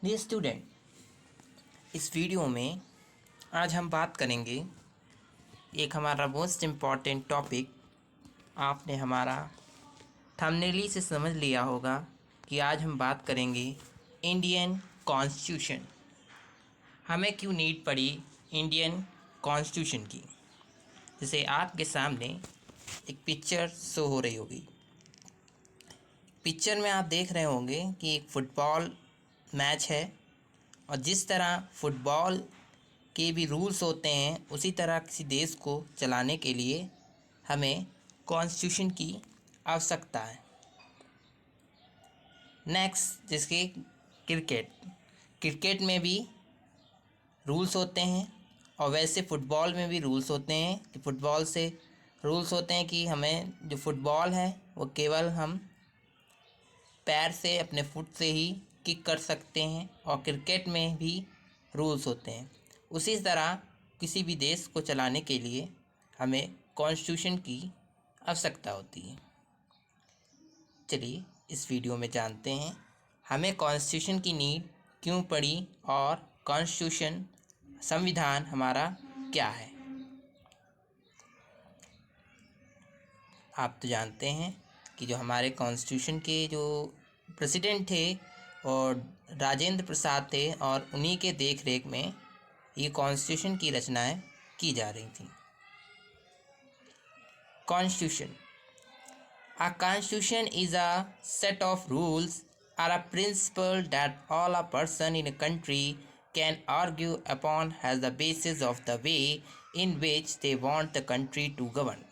Dear student, इस video में आज हम बात करेंगे एक हमारा मोस्ट इम्पॉर्टेंट टॉपिक। आपने हमारा थंबनेल से समझ लिया होगा कि आज हम बात करेंगे इंडियन कॉन्स्टिट्यूशन। हमें क्यों नीड पड़ी इंडियन कॉन्स्टिट्यूशन की। जैसे आपके सामने एक पिक्चर शो हो रही होगी। पिक्चर में आप देख रहे होंगे कि एक फुटबॉल मैच है और जिस तरह फुटबॉल के भी रूल्स होते हैं उसी तरह किसी देश को चलाने के लिए हमें कॉन्स्टिट्यूशन की आवश्यकता है। नेक्स्ट, जिसके क्रिकेट में भी रूल्स होते हैं और वैसे फ़ुटबॉल में भी रूल्स होते हैं कि फ़ुटबॉल से रूल्स होते हैं कि हमें जो फुटबॉल है वो केवल हम पैर से अपने फुट से ही किक कर सकते हैं और क्रिकेट में भी रूल्स होते हैं। उसी तरह किसी भी देश को चलाने के लिए हमें कॉन्स्टिट्यूशन की आवश्यकता होती है। चलिए इस वीडियो में जानते हैं हमें कॉन्स्टिट्यूशन की नीड क्यों पड़ी और कॉन्स्टिट्यूशन संविधान हमारा क्या है। आप तो जानते हैं कि जो हमारे कॉन्स्टिट्यूशन के जो प्रेसिडेंट थे और राजेंद्र प्रसाद थे और उन्हीं के देख रेख में ये कॉन्स्टिट्यूशन की रचनाएं की जा रही थी। Constitution A constitution is a set of rules or a principle that all a person in a country can argue upon as the basis of the way in which they want the country to govern.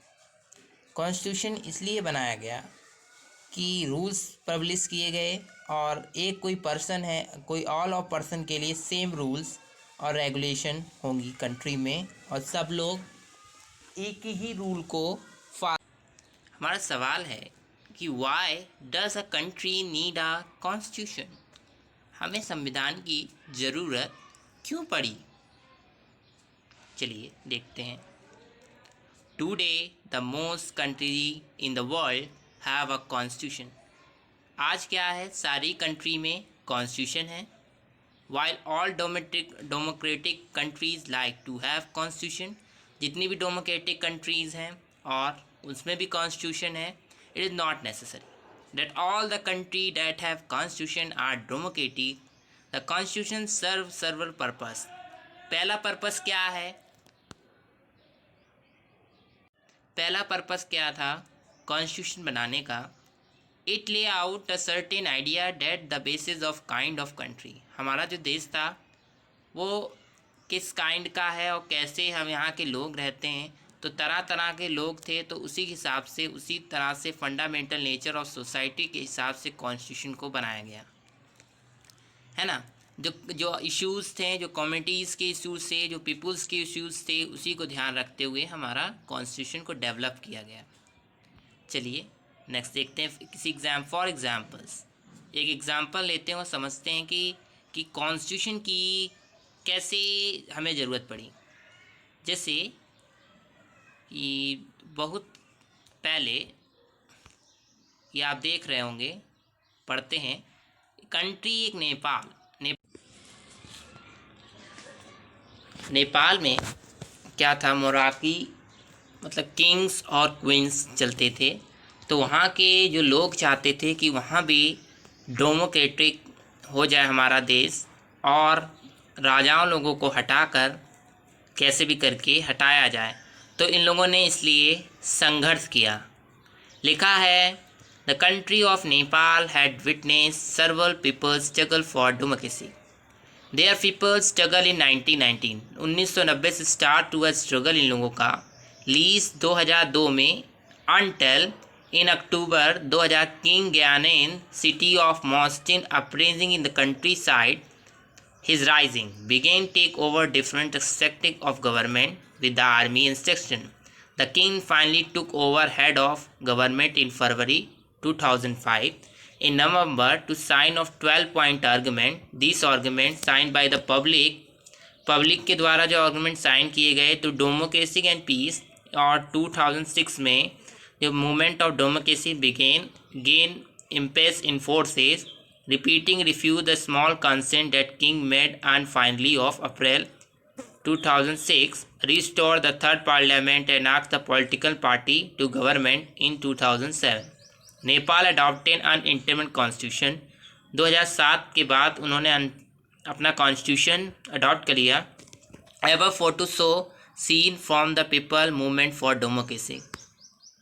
Constitution इसलिए बनाया गया कि rules publish किए गए और एक कोई person है, कोई ऑल ऑफ पर्सन के लिए सेम रूल्स और रेगुलेशन होंगी कंट्री में और सब लोग एक ही रूल को हमारा सवाल है कि why does a country need a constitution. हमें संविधान की ज़रूरत क्यों पड़ी। चलिए देखते हैं। Today the most country in the world have a constitution. आज क्या है, सारी कंट्री में कॉन्स्टिट्यूशन है। While all democratic countries like to have constitution, जितनी भी डेमोक्रेटिक कंट्रीज़ हैं और उसमें भी कॉन्स्टिट्यूशन है, it is not necessary that all the country that have constitution are democratic. The constitution serve several purpose. पहला पर्पस क्या है, पहला पर्पस क्या था कॉन्स्टिट्यूशन बनाने का। It lay out a certain idea that the basis of kind of country. हमारा जो देश था वो किस काइंड का है और कैसे हम यहाँ के लोग रहते हैं, तो तरह तरह के लोग थे, तो उसी हिसाब से उसी तरह से फंडामेंटल नेचर ऑफ सोसाइटी के हिसाब से कॉन्स्टिट्यूशन को बनाया गया है ना। जो इश्यूज़ थे, जो कम्युनिटीज़ के इश्यूज़ थे, जो पीपुल्स के इश्यूज़ थे, उसी को ध्यान रखते हुए हमारा कॉन्स्टिट्यूशन को डेवलप किया गया। चलिए नेक्स्ट देखते हैं किसी फॉर एग्जाम्पल्स। एक एग्ज़ाम्पल लेते हैं और समझते हैं कि कॉन्स्टिट्यूशन की कैसे हमें ज़रूरत पड़ी। जैसे कि बहुत पहले ये आप देख रहे होंगे, पढ़ते हैं कंट्री एक नेपाल में क्या था, मोराकी मतलब किंग्स और क्वींस चलते थे। तो वहाँ के जो लोग चाहते थे कि वहाँ भी डेमोक्रेटिक हो जाए हमारा देश और राजाओं लोगों को हटाकर कैसे भी करके हटाया जाए, तो इन लोगों ने इसलिए संघर्ष किया। लिखा है the country of Nepal had witness several people struggle for democracy. There people struggle in 1990 से स्टार्ट हुआ स्ट्रगल इन लोगों का। लीज 2002 में अनटिल इन अक्टूबर 2000 किंग ग्यानेन city of Maoist uprising in the country side his rising began take over different aspects of government with the army instruction. The king finally took over head of government in February 2005. In November, to sign of 12-point argument. These arguments signed by the public के द्वारा जो argument sign किए गए तो democracy and piece. और 2006 में जो movement of democracy began gain impetus in forces repeating refused the small consent that king made, and finally of April 2006 restored the third parliament and asked the political party to government in 2007. Nepal adopted an interim constitution. 2007 के बाद उन्होंने अपना constitution adopt कर लिया. Every photo show scene from the people movement for democracy.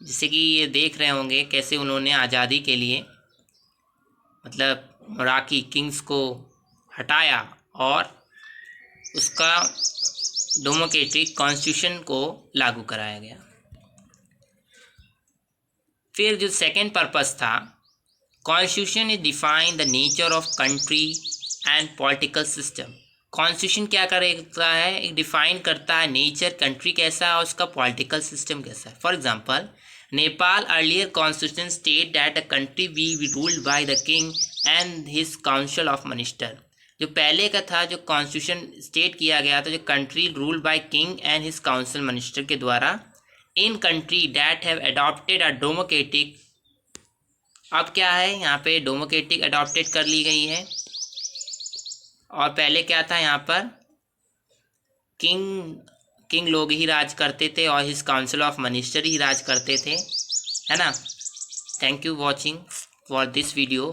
जैसे कि ये देख रहे होंगे कैसे उन्होंने आज़ादी के लिए मतलब मोराकी किंग्स को हटाया और उसका डेमोक्रेटिक कॉन्स्टिट्यूशन को लागू कराया गया. फिर जो सेकेंड पर्पस था, constitution is define the nature of country and political system. Constitution क्या करता है, एक डिफाइन करता है नेचर कंट्री कैसा है और उसका पॉलिटिकल सिस्टम कैसा है. For example, Nepal earlier constitution state that the country be ruled by the king and his council of minister. जो पहले का था, जो कॉन्स्टिट्यूशन स्टेट किया गया था, जो country ruled by king and his council minister के द्वारा. In country that have adopted a democratic, अब क्या है यहाँ पे डेमोक्रेटिक अडॉप्टेड कर ली गई है. और पहले क्या था, यहाँ पर किंग लोग ही राज करते थे और हिज काउंसिल ऑफ मिनिस्टर ही राज करते थे, है ना. Thank you watching for this video.